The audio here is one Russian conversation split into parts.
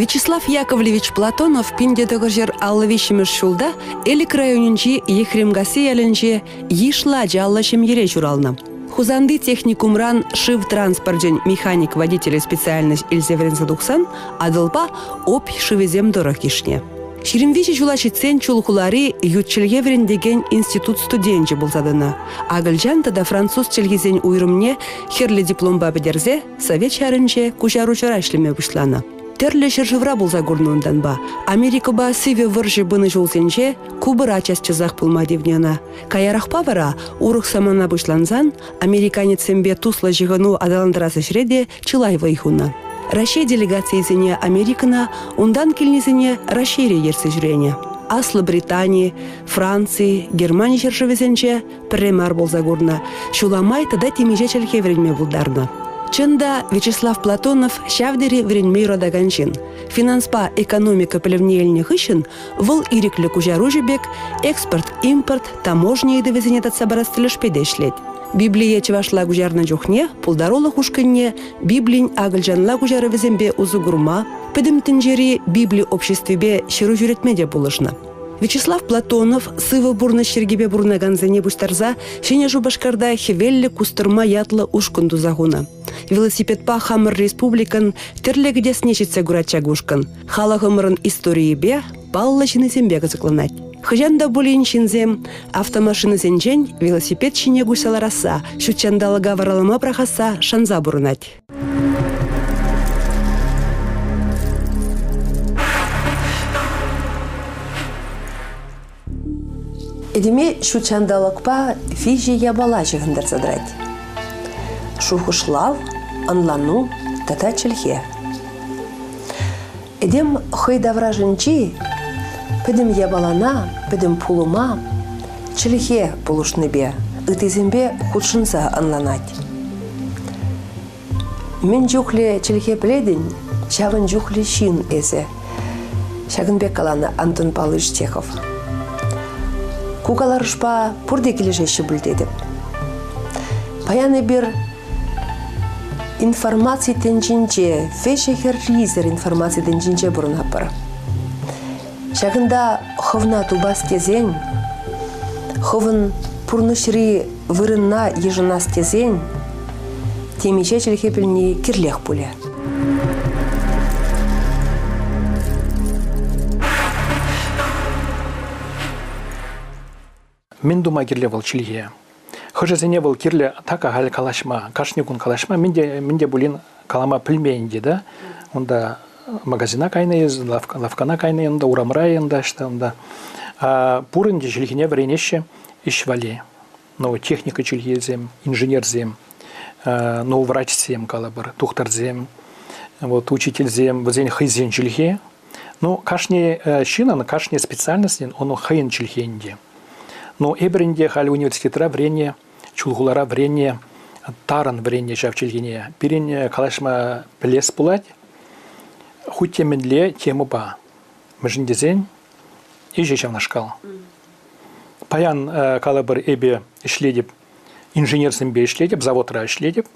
Вячеслав Яковлевич Платонов пиндедегі жер аллывешіміз шулда Элик районынче Ехремгаси әлінче Ешла жалла шемере журалны. Хузанды техникумран шив транспортжен механик-водитель специальность Эльзевренса Духсан адылпа оп шивезем дорог кишне. Ширимвичи жулашицен чулхулари ютчельеврен деген институт студенче болсадына. Агылжан тада француз челгезен уйрымне херлі дипломба бедерзе совет шарынче кужару жара ишлеме бұшланы. Терлі шыржывра болса көрнуындан ба. Америка ба сыве выржы бұны жолсенче кубыра частчызақ пулма девнена. Каярақпа вара урық самана бұшланзан, американецембе тусла жығыну адаландырасы шреде чылай вайхуна. Россия делегациясыне Американа, ундан келнесіне Россия ерсі жүрене. Аслы Британия, Франция, Германия шыржывесенче премар болса көрна. Шуламай тада темеже чәлке вренме бұлдарны. Чында Вячеслав Платонов шавдери вренмей родаганчин. Финанспа экономика пілевнееліне хышын выл иреклі кужару жібек, экспорт, импорт, таможня еді везенетат сабарастылы шпедешлет. Библия чевашла гужарна жухне, пулдаролы хушканне, библин агылжанла гужары везембе узугурма, педім тінжері Библии обществебе шыру жүретмеде булышны. Вячеслав Платонов сывы бурны шергебе бурнаганзене буштарза шене жубашкарда хевелле кустырма ятлы ушкунду загуна. Велосипедпа хамыр республикан терлегі деснешіце гурачагушкан. Хала хамырын историебе баллы шинесембе кызыкланать. Хыжанда болейін шинзем, автомашины зенжен велосипед шине гусалараса, шучандалыга варалама прахаса шанза бурнать. Эдеме шучандалыкпа фижи ябала жығындар задрать. Шухышлав, анлану, тата чельхе. Эдем хыйдавра жынчи, педем ябалана, педем пулума, чельхе пулушныбе, ытызембе худшынса анланать. Мен жухле чельхе пледін, шағын жухле шин эзе. Шағынбек каланы Антон Павлович Чехов. Кукаларышпа пурде келешеші бүлдедіп. Паяны бір информация тенжинче, фешехер ризер информация тенжинче бұрын апыр. Шағында хывна тубас кезен, хывын пурнышри вырынна ежынас кезен, темеше челхепіліне кирлех пуле. Мен дума кирле был чилье. Хожезене был кирле така галь калашма, кашникун калашма, менде булин калама пельменди, да? Онда магазина кайны, лавкана кайны, онда урамрай, онда что, онда. Пурынде чильхине вренеще ишвали. Ну, техника чильезем, инженерзем, ну, врачзем калабар, тухтарзем, вот учительзем, вот зень хызен чильхе. Ну, кашни шинан, кашни специальность, он хын чильхенде. Но эбренде хали университетра врене, чулгулара врене, таран врене шавчильгине. Перен калашма плес пулать, хоть теменле тему ба. Мжиндезен и жечав нашкал. Паян калабар эбе ишледеп, инженерсем бе ишледеп, заводра ишледеп,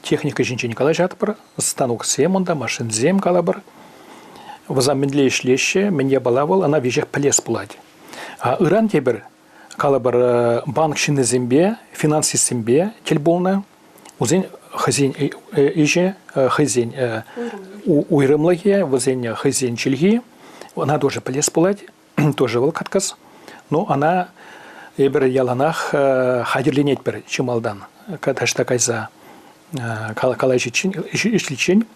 техника жинче Николай жатпар, станок семонда, машин зем калабар. Возаменле ишлеще, мене балавал, она вежех плес пулать. А Иран тебер калабар банк шинезембе, финансистембе, тельболна, узен хазин иже, хазин уйрымлаге, узен хазин чильги, она тоже плес пулать, тоже волкаткас, но она эбер яланах хадерленет пер чималдан, каташ такай за калайчичин, ишличин,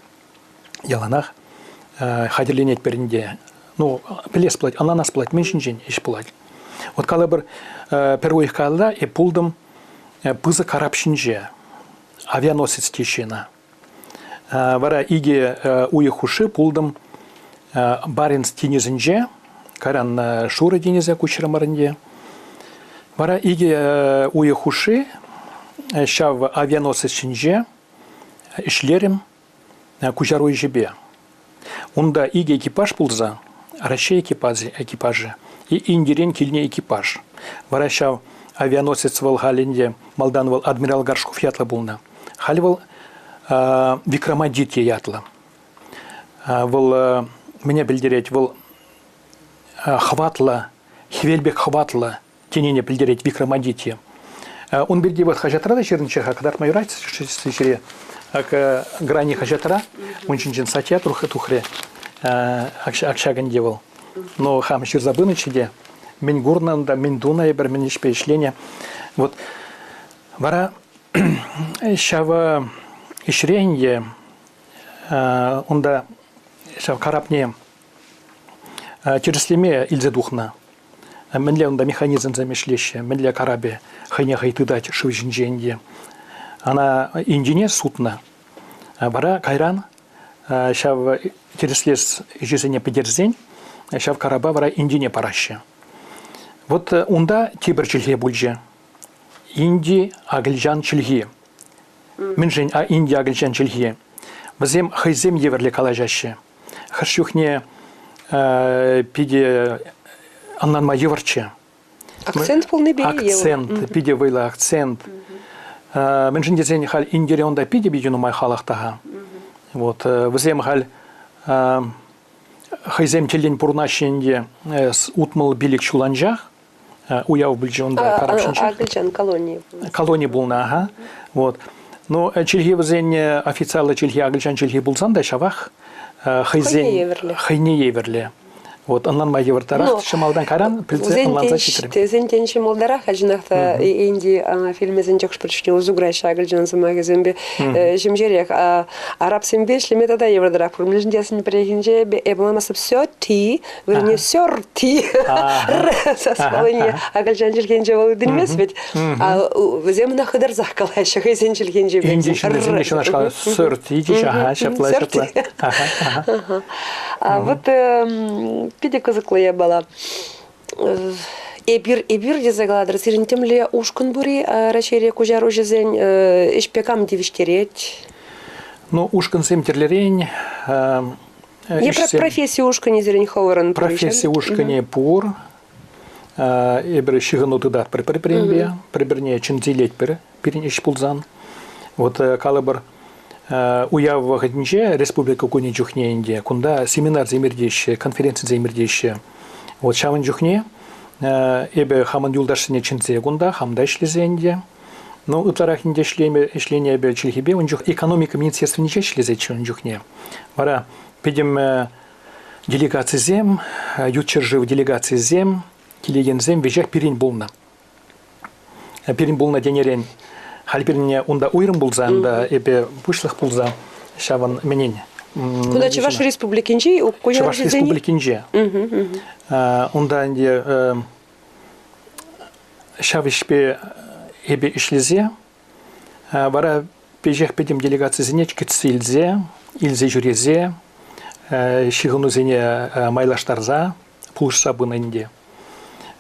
яланах хадерленет перинде, ну плес пулать, она нас пулать, меньшинжин иш пулать. Вот калабр первых калда и пулдом пыза карабшинже, авианосец тишина. Вара иге уехуши пулдом баринс тинезенже, каран шура тинезе кучерамарнде. Вара иге уехуши шав авианосец чинже, ишлерем кучаруй жебе. Унда иге экипаж пулза, Россия экипажи. И индирен кильне экипаж. Варащав авианосец вал Галинде, Малданвал адмирал Гаршков ятла булна. Халивал Викрамадитье ятла. Вал меня билдерет был хватла, хвельбек хватла, тенение билдерет Викрамадитье. Он билди вот хажатрада черничаха, когда мы играть сечере, грани хажатра, он чинчин сатья тухре, акшаган девал. Но хам ширзабыны чиде, мен гурнан да мен дуна ебер мен ишпешление. Вот вара шава ишренье, онда шав карапне череслеме ильзе духна. Менле онда механизм замешлеща, менле карабе хайне хайтыдать шивжинженье. Она индине сутна. Вара кайран шав череслес жизнене подерзень, шав караба вара индине параще. Вот унда тибр чильге бульже. Инди агыльжан чильге. Минжень инди агыльжан чильге. Вазем хайзем еверле калажаще. Харшюхне пиде аннанма еварче. Акцент полный бери. Акцент, пиде вейла акцент. Минжень дезень халь индире онда пиде бидюну май халахтага. Вот вазем халь хайзем телень пурнащенде с утмал билик чуланжах. Уяв бульже онда карапшинче. Агыльжан колонии. Колонии булна, ага. Вот. Но чильги вазень официалы чильги агыльжан чильги булзан да шавах хайзен хайне еверле. Вот аннан ма евертарах шамалдан каран прилзе аннан зачитрим. Зентен шамалдарах ажнахта инди фильме зенчок шпричне узуграй шагыльжан замагазембе жемжерек араб сембе шлеме тада евертарах промежен десен прегинже бе эбламасып сёти верне сёрти саскалыне агыльжан жиргенже болу дилмес ведь земна хыдырзах калайша хайзен жиргенже бе инди шин еще нашла сёрти ага шапла шапла ага вот пиде кызыклы бала. Эбир дезагладыр. Сиринтемле ушкын бури рачере кужар ужезен ишпекам дивиштерет. Ну ушкын семтерлерень. Не про профессию ушкыне зерень ховаран. Профессия ушкыне пур. Эбир шигыну тыдат припрембе. Приберне чинзилет перин ишпулзан. Вот калабр. Уяв вагадниче республика куни джухне Индия, кунда семинар замердище, конференция замердище. Вот шаван джухне, эбе хаман юлдашсыне чинце кунда, хамда ишлезе Индия. Но утарах Индия ишление эбе чильхибе, он джух экономика министерства ниче ишлезе чун джухне. Вара, пидем делегации зем, ютчержив делегации зем, килеген зем, вежах перин булна. Перин булна денерень. Хальперне унда уйрым булзан да эбе пушлых булза шаван менен. Куда Чуваш республикинчи, у Чуваш республикинчи. Унда инде шавишпе эбе ишлезе. Вара пежех педем делегации зенечки цильзе, илзе жюрезе, шигыну зене майлаштарза, пулшса бынынде.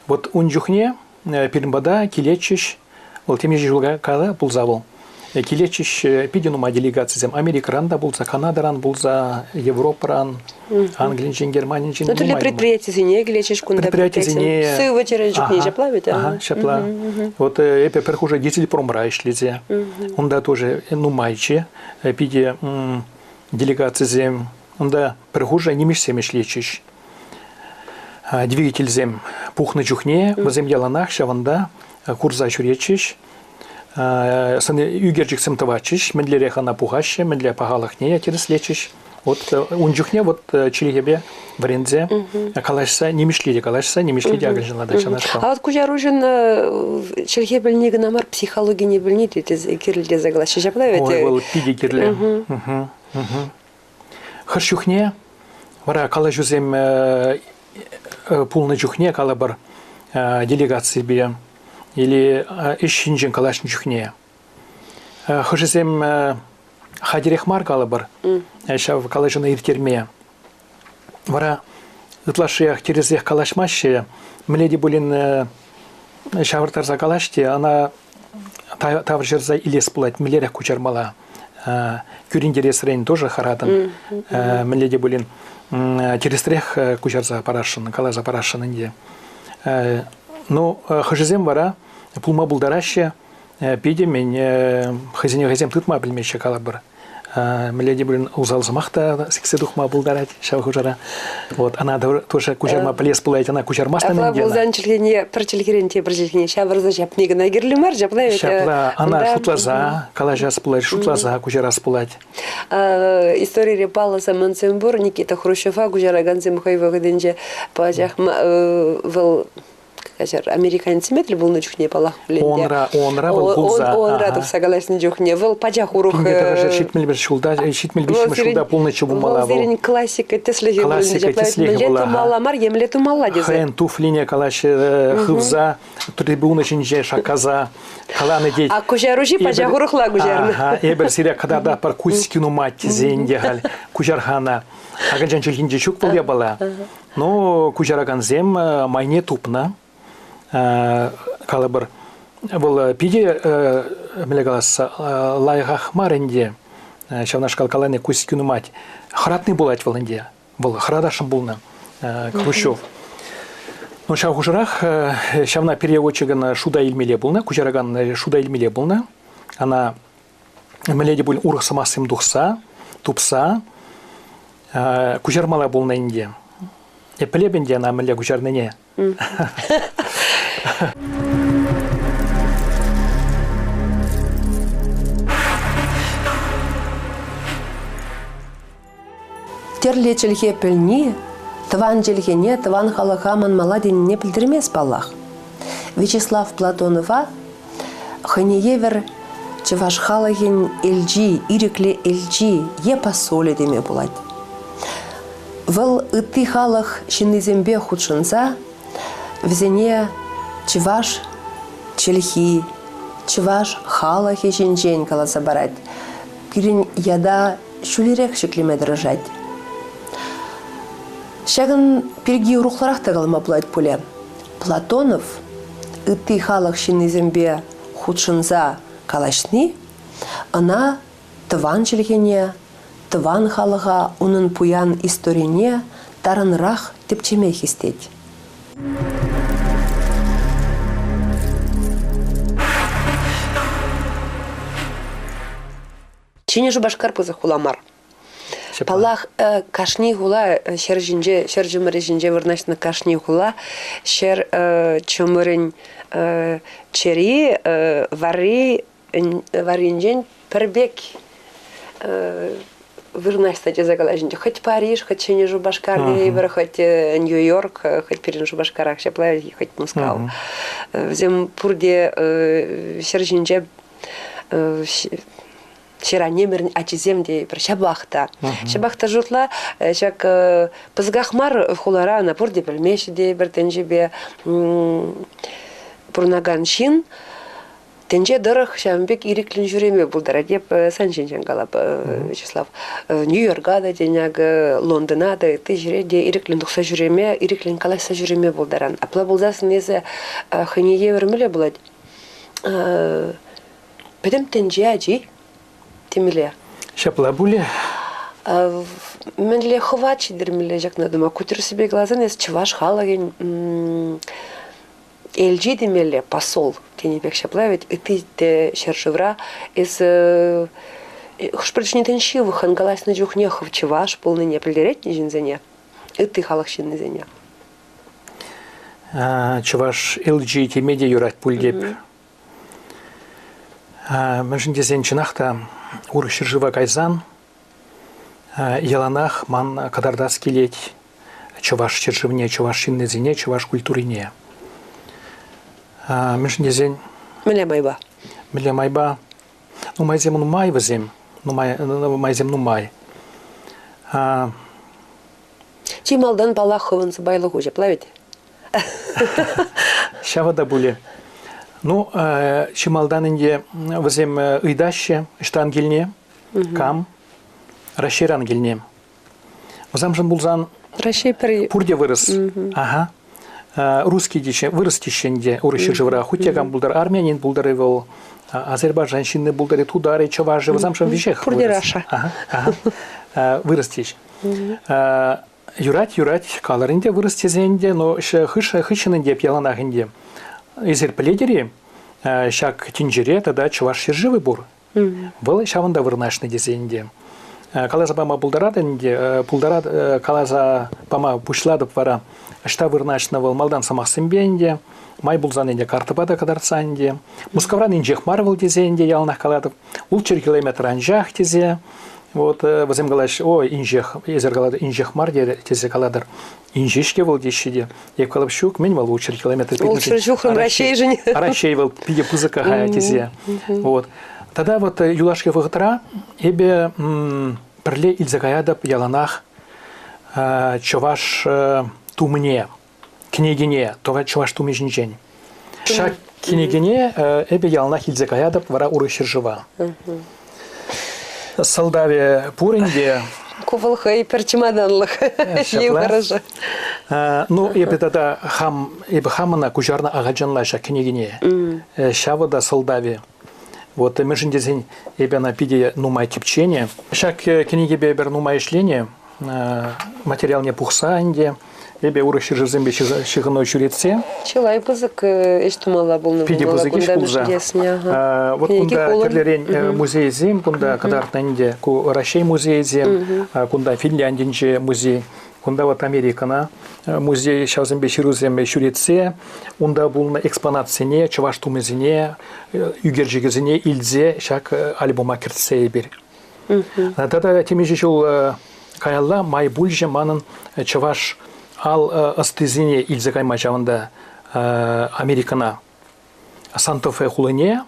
Вот унжухне пермбада килечиш. Вот тем же julga кала булзавол. Килечиш пиденума делегациям Америкаран да булза, Канадаран булза, Европаран, Англинчин, Германинчин. Ну то для предприятий зене килечиш кунда. Предприятия зене. Сыва черенчик не жаплавит. Ага, шапла. Вот эпе перхуже дизель промрай шлизе. Он да тоже ну майче пиде делегациям. Он да перхуже не мишсем шлечиш. Двигатель зем пухны чухне, возем яланах шаванда. Курза чуречиш, саны югерчик сымтывачиш, медле хана пухаще, медле пагалах не тереслечиш. Вот унжухне вот чилигебе варензе, калашса не мишлиде агажила дача нашка. А вот кужаружин чилигебель не гнамар психологии не бельнит, это кирльде заглаши жаплавит. Ой, был пиди кирле. Харшухне, вара калажузем пулны чухне калабар делегации бе. Или ищинжен калашн чухне. Хожезем хадирехмар калабар, шав калажына иртерме. Вара ытлашиях терезех калашмаще, мледи булин шавыртарза калаште, она тавржерза илес плать, млерях кучармала. Кюриндерес рейн тоже харатан. Мледи булин терестрех кучарза парашын, калаза парашын инде. Но хожезем вара пулма булдараще пиде мен хозяин газем тытма билмеше калабыр. миледи блин узалзамахта сиксе духма булдарать шавхужара. Вот она тоже кучарма плес пулает, она кучармасна мендена. Ала булзан чилгене прочилгеренте прочилгене шабырза жапнигына гирлимар жаплай. Шапла она шутлаза, калажас пулать, шутлаза кучарас пулать. История репала саманцембур Никита Хрущева кучара ганцем хайва гденже пачах вел американец метли был на чухне палах Онра был булза. Онра тут согласен чухне вел пачах урух. Шитмель бешулда шулда полночи бумала. Зерень классика Теслеги был. Лету мала Марьям лету маладис. Хен туфлине калаше хывза трибуна чинже шаказа каланы деть. А кучаружи пачах урухла кучарна. Ага, эбер сиря когда пар кускину мать зендегал кучархана. Аганчан чилхинже чук был я была. Но кучараганзем майне тупна. Калабыр был пиде мелегалас лайгах маренде шавнаш калкаланы кускину мать хратный булать валанде был храдашым булна Хрущев. Но шавхужарах шавна переводчиган шуда илмеле булна кучараган шуда илмеле булна она меледи бул урах самасым духса тупса кучармала булна инде эплебенде она меле кучарныне. Терле чилхе пельни, тван чилхене, тван халахаман маладин не пильдермес палах. Вячеслав Платонова, ханеевер чеваш халагин эльджи, ирекле эльджи, е посоли деме булать. Вел ытты халах шинизембе худшинца, взене чеваш чилхи, чеваш халахи шинчень каласа барать. Кирин яда шулерек шеклеме дрожать. Шаган перги рухларах тагалма булать пуле. Платонов ытты халах шинизембе худшинца калашни, она тван чилхене, тван халага унын пуян историне таранрах тепчеме хистеть. Чине же башкар поза хуламар. Палах кашни хула шер жинже шер жумре жинже вырнашна кашни хула шер чумрын чери варинжен пербек вырнашта жезагалажинже хоть Париж хоть чине же башкар вер хоть Нью-Йорк хоть перин же башкарах шепла хоть Москва. Взем пурде шер жинже Вчера немер ачиземде бір шабахта. Шабахта жутла, шак пызгахмар хулара напурде білмешіде бір тенжебе пурнаган шин. Тенже дырых шамбек ириклин жүреме бұлдара деп саншинжан қалап Вячеслав. Нью-Йорка да деняг Лондона да ты жүреде ириклин дұқса жүреме, ириклин қалайса жүреме бұлдаран. Апла бұлдасын езі ханее вермеле бұлад. Педем тенже ажи. Тимиле. Шапла були. Менле хвачи дермиле жак на дома. Кутер себе глаза не чеваш халагин эльджи демеле посол. Тени бек шапла ведь и ты те шершевра из хшпрични тенши выхангалась на жухнехов чеваш полный не плерет не жинзене. И ты халахшин не зене. Чеваш эльджи те медиа юрать пульдеп. Мәжінде зенчинахта ур ширжива кайзан яланах ман кадардас келеть чуваш ширживне, чуваш шиннезине, чуваш культурине. Мәжінде зен Миле майба. Ну майзем ну май вазем. Ну майзем ну май. Чималдан балахован забайлы хуже плавить. Шавада були. Ну, чималдан инде возем ыйдаще, штангельне, кам, ращерангельне. Возамжан булзан пурде вырос. Ага. Русский диче вырос тищенде, урыщи живра. Хутягам булдар армянин булдарывал, азербайджанщины булдари тудары, чаважи. Возамжан вещех вырос. Пурде раша. Ага. Вырос тищ. Юрать, каларинде вырос тезенде, но хыщененде пьяланахенде. Изер пледери, шак тинжере, тогда чуваш ширживый бур. Был шаванда вырнашный дезенде. Калаза пама булдарат инде, булдарат калаза пама пушладып вара штабырначна вал малдан самахсымбе инде, май булзан инде картыбада кадарца инде, мускавран инжех марвал дезе инде ялнах каладып, ул 4 километр анжах тезе, вот возем галаш, о инжех, езер галады инжех мар тезе каладыр, инжешке вал дешиде, ек калып шук, мен вал 4 километр. Ул шуржухрам ращей жени. Ращей вал пиде пузыка хая тезе, вот. Тогда вот юлашке вагытра, эбе перле илзагаядып яланах чуваш тумне, княгине, това чуваш тумежничень. Шак княгине эбе яланах илзагаядып вара урышыржыва. Солдаве пуринде. Кувалха и перчимаданлых. Евгаража. Ну, эбе тогда хамана кужарна агаджанла шак княгине. Шавада солдаве. Вот мы же здесь эбе на пиде нумай кипчение. Шак книги бебер нумай шление. Материал не пухса инде. Эбе урыши жизембе шигной чурице. Чилай пузык эштумала был. Пиде пузыки шкулза. Вот кунда керлерен музей зем, кунда кадартна инде ку Россия музей зем, кунда Финляндия музей. Кунда вот Американа музей шазембе ширузембе шурице. Унда был на экспонатсене, чуваш тумезене, югержигезене илзе шак альбома киртсе бир. Тогда темежи шул каялла май бульже манын чуваш ал астызине илзе каймачавында Американа Санта-Фе хулыне.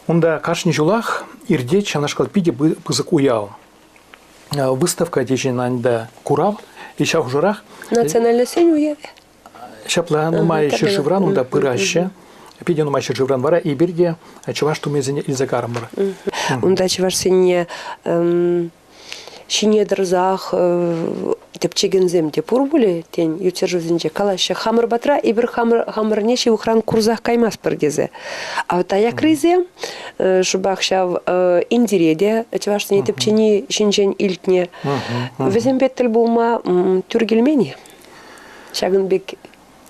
Унда кашни жулах ирде чанашкал пиде пызык уял. Выставка дежинанда курав и шав журах. Национальный сень уяве. Шапла нумай ширжевран унда пыраще. Пиде нумай ширжевран вара и бирге чуваш тумезене илзе кармыр. Унда чуваш сене шине дырзах тепчегензем те пурбуле тень ютержузинче калаще хамыр батра и бир хамыр неше ухран курзах каймас пыргезе. А вот ая кризе шубахшав индиреде чуваш сене тепчени шинчен илтне. Везембеттел булма тюргельмени. Шагынбек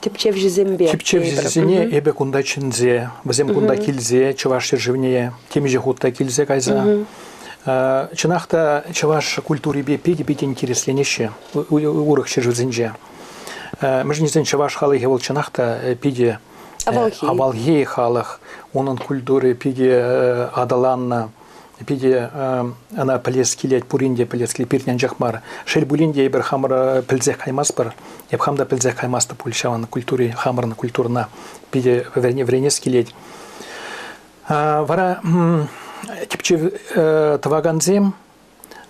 тепчев жизембе. Тепчев жизене эбе кунда чинзе, везем кунда килзе, чуваш ширжевне, темиже хутта килзе кайза. Чынахта чаваш культуре бе педи интересленеше урых ширжинже. Межнизен чаваш халы гевол чынахта педи авалги халах, онын культуры педи адаланна, педи ана пелескилет пуринде пелескили пиртен жахмар. Шельбулинде ибер хамр пелзех каймас бар. Ебхамда пелзех каймаста пульшаван культуре хамрна культурна педи вренескилет. Вара типчев таваганзем,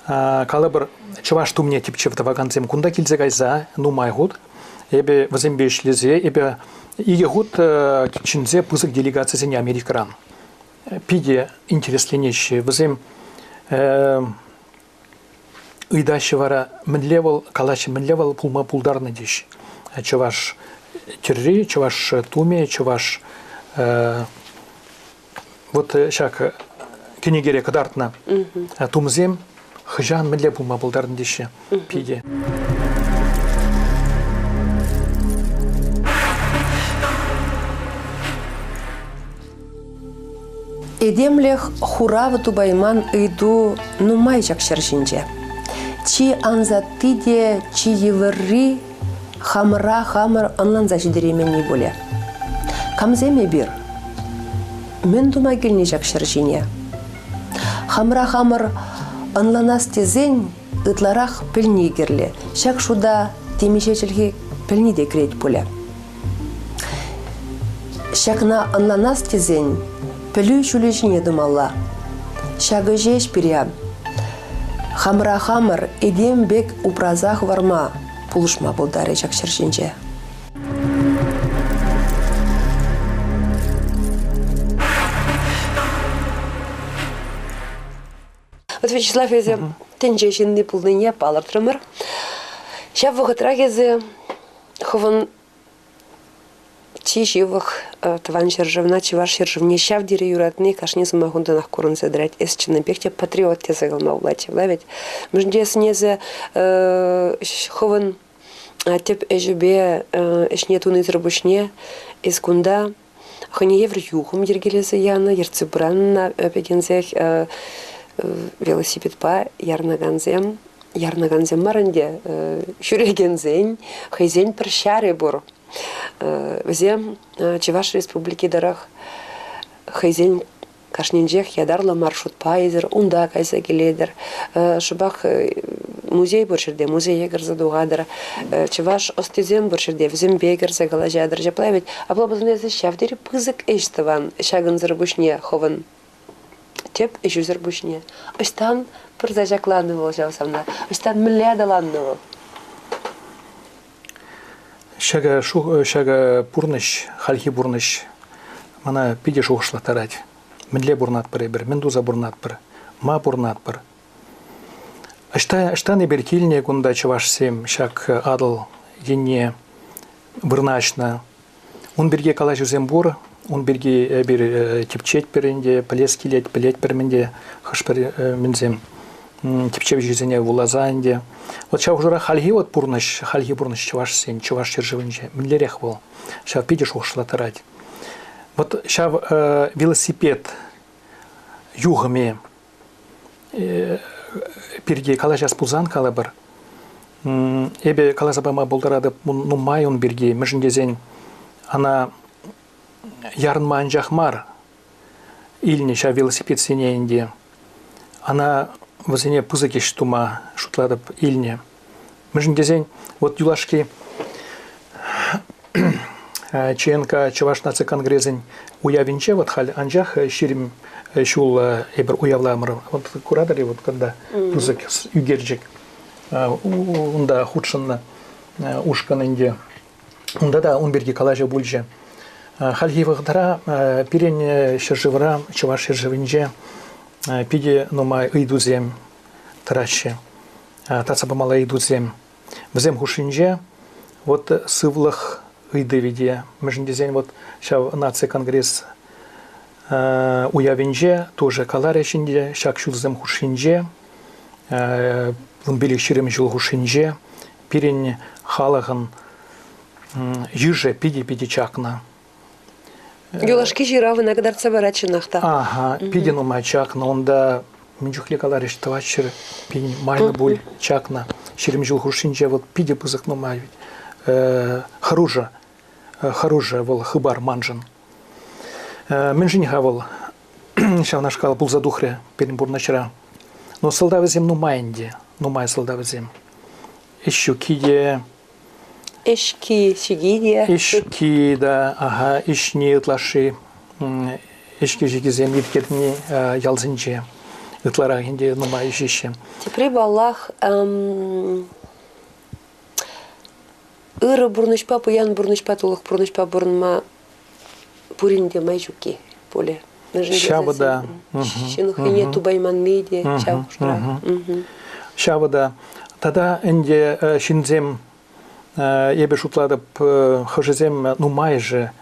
калыбыр чуваш тумне типчев таваганзем кунда килзе гайза нумай гуд, эбе возембешлезе, эбе иге гуд чинзе пызык делегациясене Америкаран. Пиде интересленеше, возем ыйдащи вара мінлевал, калаши мінлевал пулма пулдарны деш. Чуваш терри, чуваш туме, чуваш вот шак кенегере кадартна тумзем хыжан милле булма булдарын деше пиде. Эдемлех хурава тубайман ыйду нумай жакшыржинже. Чи анзаттыде, чи евырри хамыра хамыр анланза жидеременни боле. Камземе бир. Мен дума келне жакшыржине. Хамра хамыр анланас тезен ытларах пілні керле. Шак шуда темешечілге пілні де кірет боле. Шакна анланас тезен пілі шулешіне думалла. Шагы жеш пиря. Хамра хамыр едем бек упразах варма пулышма болдары жакшыржинже. Вот Вячеслав езе тенже жинни пулныне палыртырмыр. Шав вғытра кезі хывын чи живых тван шержевна, чиваш шержевне шав дире юратны, кашне самахунданах курын задрать. Эс чынны пекте патриот те загалма улачев, лавить. Межде снезе хывын теп эжебе эшне туны трубушне, эс кунда хыне евр юхум ергелезе яна, ерцебранна пекензех велосипедпа ярнаганзем марынде шүрегензен, хайзен пір шәрі бұр. Візем Чуваш Республики дарах хайзен кашнинжех ядарлы маршрут пайдер, унда кайса келедер. Шубах музей бұршырде, музей егір задуғадыр. Чуваш остезем бұршырде, візем бегір загала жадыр жаплайвет. Абла бұзынезі шавдері пызык эштіван, шагын зырбушне ховын. Теп эшузыр бушне. Остан пыр зажакланны бол жаусамна. Остан миллиадаланны бол. Шага пурныш, хальхи бурныш. Мана пиде шуғышла тарать. Мінле бурнат пыр ебір, міндуза бурнат пыр, ма бурнат пыр. Аштаны бір келіне күнда чывашсем, шак адыл енне вырначна. Он бірге кала жүзем бур, он бірге бір тепчет бірінде, пілес келет, білет бірмінде, хаш бір мінзем тепчет жүзене вулазанде. Вот шау жура хальхи вот бурныш, хальхи бурныш чывашсем, чываш чержевінже, мінлерек бол. Шау пиде шуғышла тарать. Вот сейчас велосипед югами перге калажас пузан калабар. Эбе калазабама болдырады нумай он берге межіндезен ана ярынма анжахмар илне ша велосипед сенеинде. Ана возене пузыкеш тума шутладып илне. Межіндезен вот юлашки Ченка Чуваш наци конгрезен уявинче вот халь анжах ширим шул эбер уявламыр. Вот курадари вот когда пузык югерджик унда худшынна ушканынде. Унда да он берги калажа бульже. Хальги вагдара пирен шержевра Чуваш шержевинже пиде нумай идузем траче. Тацабамала идузем. Взем хушинже вот сывлах Идывиде, междезень вот шав нация конгресс уявинже тоже каларешинде, шак шулзем хушинже, вунбили ширем жил хушинже, пирень халаган жирже пиди чакна. Юлашки жиравы нагдар цабарачинахта. Ага, пиди нума чакна, онда минчухле калареш тавачер пинь майна буль чакна, ширем жил хушинже вот пиди пузык нума Харужа вол хыбар манжын. Менжиньха вол шав нашкал был задухре перенбур начара. Но солдавызем нумайнде, нумай солдавызем. Ищу киде. Ишки сигидия. Ишки да, ага, ишни ытлаши. Ишки жигизем иткетни ялзинче. Ытлара инде нумай ишище. Теперь баллах Ыры бурнышпа, пуян бурнышпа, тулық бурнышпа бурнма пуринде майжуки поле. Шабада. Шинухине тубайман меди, чавушра. Шабада. Тада энде шинзем ебе шутладып хожезем ну майже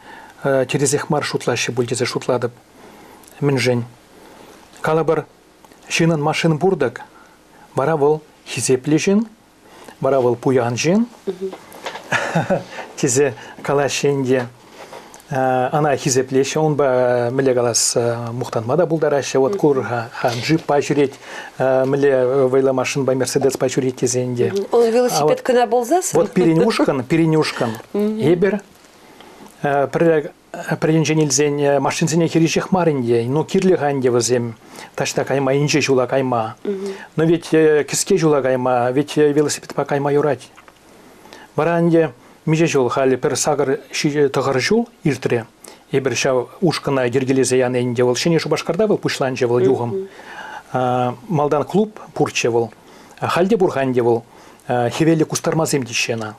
через их мар шутлаще бульдезе шутладып минжень. Калабар шинан машин бурдак, баравол хизеплежин, баравол пуянжин. Тизе калашенде ана хизеплеше, он ба миле галас мухтанмада булдараще, вот курга джип пачурить, миле вейла машин ба мерседес пачурить тизенде. Он велосипед кына болзасын? Вот перенюшкан, ебер, пренженилзен машинзене хиришех маринде, ну кирли ганде возем, ташта кайма инже жула кайма. Но ведь киске жула кайма, ведь велосипед по кайма юрать. Баранде меже жол хали пер сагар тагар жол иртре. Ебер шав ушкана гергелезе яны инде вол. Шене шубашкарда был пушланже вол югом. Малдан клуб пурче вол. Хальде бурганде вол. Хевели кустармазем дищена.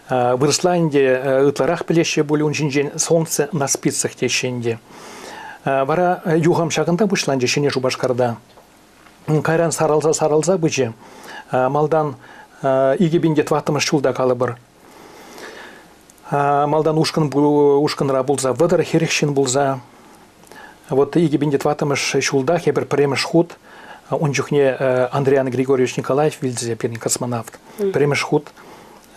Выросла инде ытларах плеще были унжинжен солнце на спицах тещенде. Вара югом шагында пушланже шене шубашкарда. Кайран саралза быче. Малдан игебинде тватымыш шулда калыбыр. Малдан ушканра булза, выдыр херекшин булза. Вот игебинде тватымыш шулда, хебер премеш худ. Он жухне Андриан Григорьевич Николаев, вильзе, первый космонавт. Премеш худ,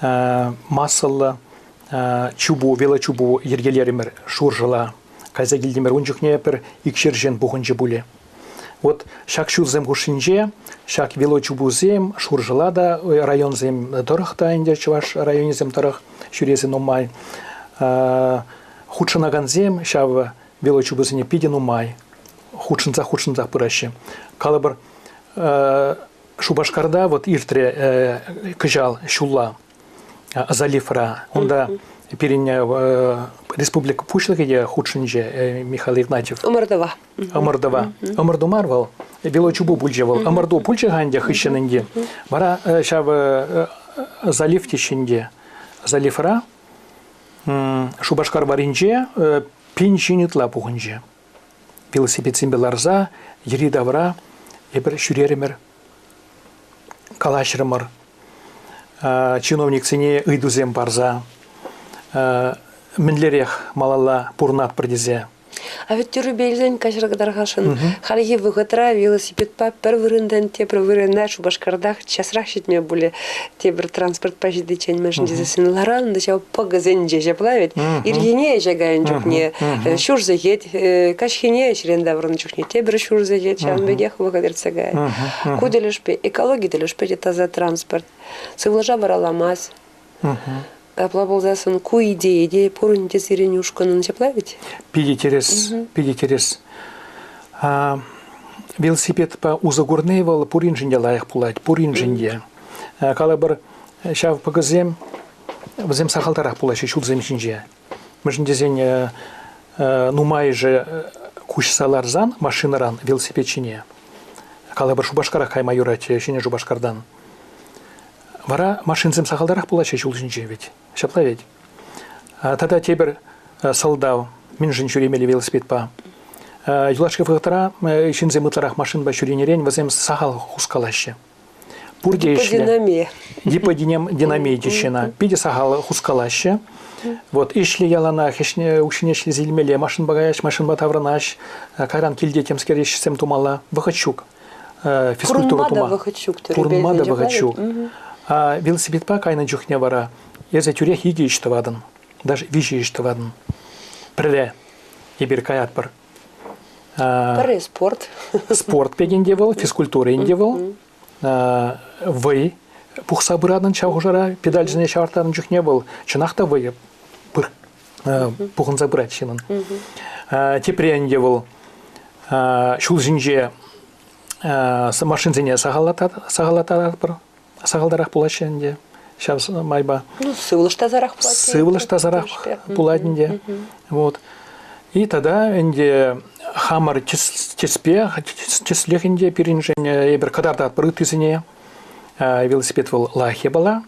масылы, чубу, велочубу ергелеример шуржыла. Кайза гильдемер, он жухне пер икшержен бухынжы буле. Вот шак шулзем хушинже, шак велочубузем, шуржылада районзем дорохта инде чуваш районзем дорох шурезен умай. Худшынаганзем шав велочубузене пиден умай. Худшынзах пыраще. Калабыр Шубашкарда вот иртре кыжал шулла залифра. Онда переня республика Пушлыге худшынже Михаил Игнатьев. Омардова. Омарду марвал. Велочубу бульжевал. Омарду пульчаганде хыщененде. Бара шав залиф тишинде. Залифра. Шубашкар баринже пинчинитла пухынже. Велосипед симбеларза, еридавра, ебір шүреремер, калашырымыр, чиновник сене ыйдузем барза, мінлерех малала пурнат бірдезе. А ведь тюрюбельзен кашыргадаргашын. Халги выготра велосипед па первырындан те первырына Шубашкардах часрах шитме буле те бір транспорт пажиды чен мәшін дезесін ларан да чау пагазен же плавит. Иргене жагайын жукне шур загет кашхине шренда врын жукне те бір шур загет чан бегех выгодерцагай. Куделешпе экология делешпе таза транспорт. Сывлажа вараламаз. Аплаболзасын ку идея порын тесирен ушканын чаплавить? Пиди терес. Велосипед по узагурней вал пуринжинде лайх пулать, пуринжинде. Калабыр шав пагазем, взем сахалтарах пулать, шул земчинже. Мыжындезен нумай же куш саларзан, машинаран, велосипедчине. Калабыр Шубашкарах кайма юрать, шине Шубашкардан. Вара машинзем сахалдарах пулача чулжинже ведь. Шапла ведь. Тогда тебер солдав, минжин чуремели велосипед па. Юлашка фактора, шинзем ытларах машин ба чуренерень, возем сахал хускалаще. Пурде ишли. Динамия дичина. Пиде сахал хускалаще. Вот ишли ялана, ушинешли зельмели, машин багаяш, машин батавранаш, каран кильде темскереш сем тумала, выхачук. Физкультура тума. Пурнмада выхачук. А велосипед па кайна джухне вара. Езе тюрех иги иштавадын. Даже вижи иштавадын. Преле. Ебір каят бар. Пары спорт. Спорт пегенде был, физкультура инде был. Вы. Пухса бұрадын чауғыжара, педаль жіне шавартарын джухне был. Чынақта вы. Пухын забырат шинын. Тепре инде был. Шул жинже машин зіне сағалатар бар. Сағалдарах пулаченде. Сейчас майба. Ну, сывлыш тазарах пулать. Сывлыш тазарах пулатенде. Вот. И тогда инде хамар теслех инде перенжение ебер кадарда прытызине велосипед был лахе была.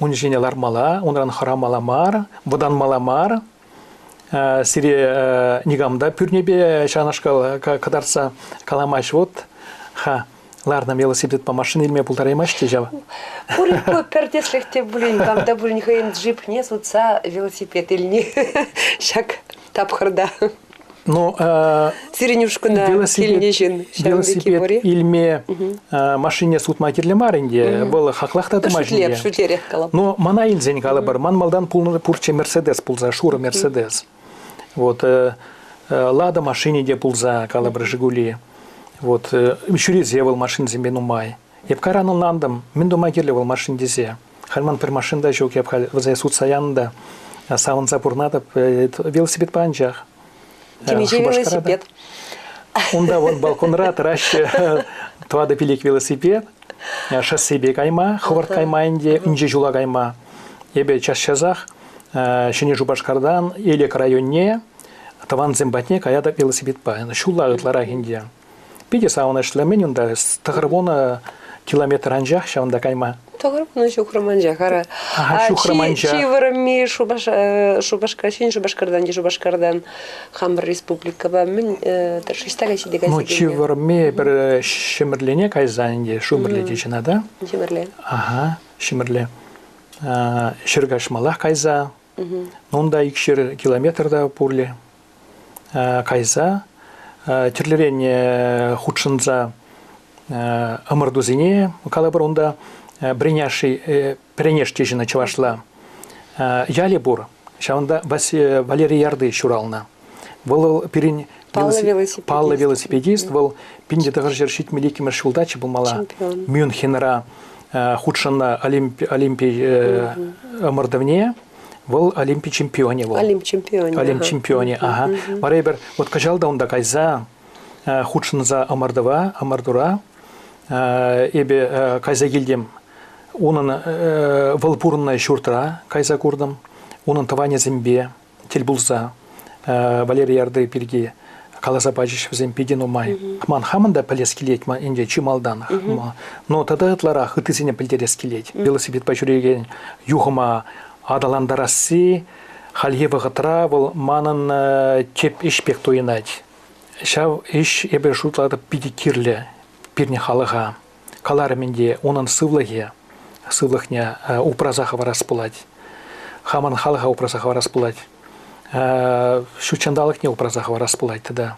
Унжине лармала, унран харамаламар, водан маламар. Сире нигамда пюрнебе шанашкал кадарса каламаш вот. Ха. Ларна велосипед по машине или полтора имашки жава. Пурин по пердеслехте блин, когда блин хайн джип не сутца велосипед или не шак тапхарда. Ну, сиренюшку на велосипед ильме машине сут матерле маринде был хахлахта тамажинде. Но мана инзень калабар, ман малдан пурче Мерседес пулза, шура Мерседес. Вот лада машине де пулза калабар Жигули. Вот, шурезевал машин зембену май. Епкараныл нандам, мен дома керлевал машин дезе. Хальман пер машинда жок епхал вазай суд саянда, саван запурната велосипед панчах. Кемиже велосипед. Онда вот балконра траще туада пилик велосипед, шоссебе кайма, ховард кайма инде, инже жула кайма. Ебе час чазах, шине Шубашкардан, элек районне, таван зембатне каяда велосипед па. Шула ытлара инде. Пиде сауна шлемен унда тагырбона километр анжах шаванда кайма. Тагырбона шухраманжах ара. Шухраманжах. Чивырми Шубашкардан Хамбар республика ба мен таршистага сидега. Ну чивырми бір шимерлене кайзанде шумерле дечина да? Шимерле. Ага, шимерле. Ширгашмалах кайза. Нунда 2 километрда пурле кайза. Терлерен худшынза ымырдузине, калабыр онда пренеш тежіна чывашла. Яле бур, шаунда Валерий Ярды шурална. Был перен Паллы велосипедист, был пинде тагыржер шит миликимер шулдачы был мала Мюнхенра худшана Олимпий омырдывне, был Олимпий чемпионе. Олимп чемпионе, ага. Марайбер, вот кажалда он кайза худшан за омырдыра, эбе кайза гильдем, onun валпурная шуртра кайза курдым, onun таване зембе, тельбулза, Валерий Ярды пирги, каласа бачиш земпидин умай. Ман хаманда палескилет, ман инде чималдан. Но тогда атлара хытызине пальдерескилет. Велосипед пачуреген юхама адаландарасы, хальева гатра, вол манан чеп ишпек тоинать. Шав иш эбе шутлада пиди кирле, пирне халага. Каларменде onun сывлахня упразахова распылать. Хаман халага упразахова распылать. Шучандалық не упразахова распылать тогда.